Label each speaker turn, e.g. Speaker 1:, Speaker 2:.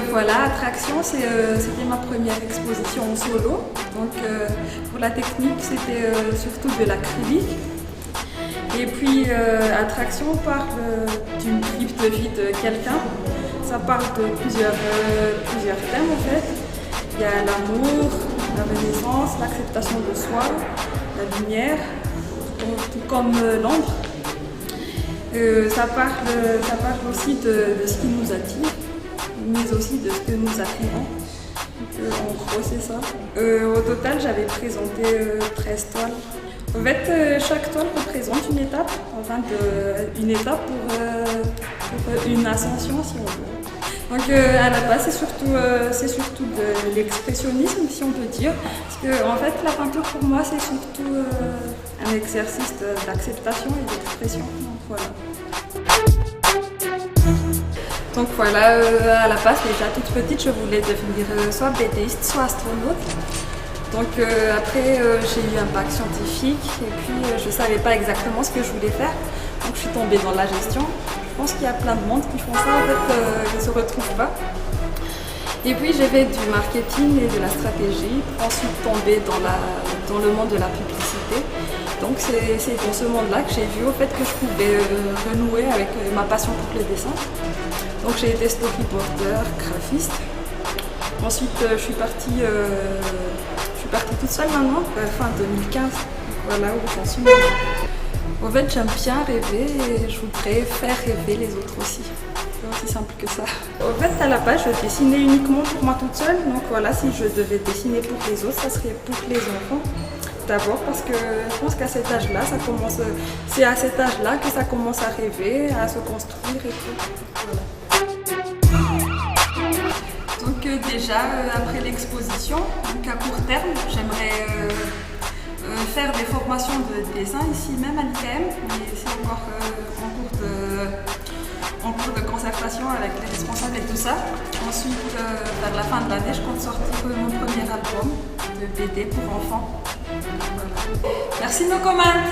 Speaker 1: voilà, Attraction, c'était ma première exposition en solo. Donc pour la technique, c'était surtout de l'acrylique. Et puis Attraction parle d'une crypte de vie de quelqu'un. Ça parle de plusieurs thèmes en fait. Il y a l'amour, la renaissance, l'acceptation de soi, la lumière, tout comme l'ombre. Ça parle aussi de ce qui nous attire, mais aussi de ce que nous attirons. En gros, c'est ça. Au total, j'avais présenté 13 toiles. En fait, chaque toile représente une étape, une étape pour une ascension, si on veut. Donc, à la base, c'est surtout de l'expressionnisme, si on peut dire. Parce que, en fait, la peinture, pour moi, c'est surtout un exercice d'acceptation et d'expression. Donc voilà, à la base, déjà toute petite, je voulais devenir soit BDiste, soit astronaute. Donc après, j'ai eu un bac scientifique et puis je ne savais pas exactement ce que je voulais faire. Donc je suis tombée dans la gestion. Je pense qu'il y a plein de monde qui font ça, en fait, qui ne se retrouvent pas. Et puis j'ai fait du marketing et de la stratégie pour ensuite tomber dans le monde de la publicité. Donc c'est dans ce monde-là que j'ai vu au fait que je pouvais renouer avec ma passion pour le dessin. Donc j'ai été storyboarder, graphiste. Ensuite je suis partie toute seule maintenant, fin 2015. Voilà où j'en suis maintenant. En fait j'aime bien rêver et je voudrais faire rêver les autres aussi. C'est aussi simple que ça. En fait à la base je dessinais uniquement pour moi toute seule. Donc voilà, si je devais dessiner pour les autres, ça serait pour les enfants. D'abord parce que je pense qu'à cet âge-là, c'est à cet âge-là que ça commence à rêver, à se construire et tout. Voilà. Donc déjà, après l'exposition, à court terme, j'aimerais faire des formations de dessin ici même à l'IKM, mais c'est encore en cours de concertation avec les responsables et tout ça. Ensuite, vers la fin de l'année, je compte sortir mon premier album de BD pour enfants. Voilà. Merci de nos commandes.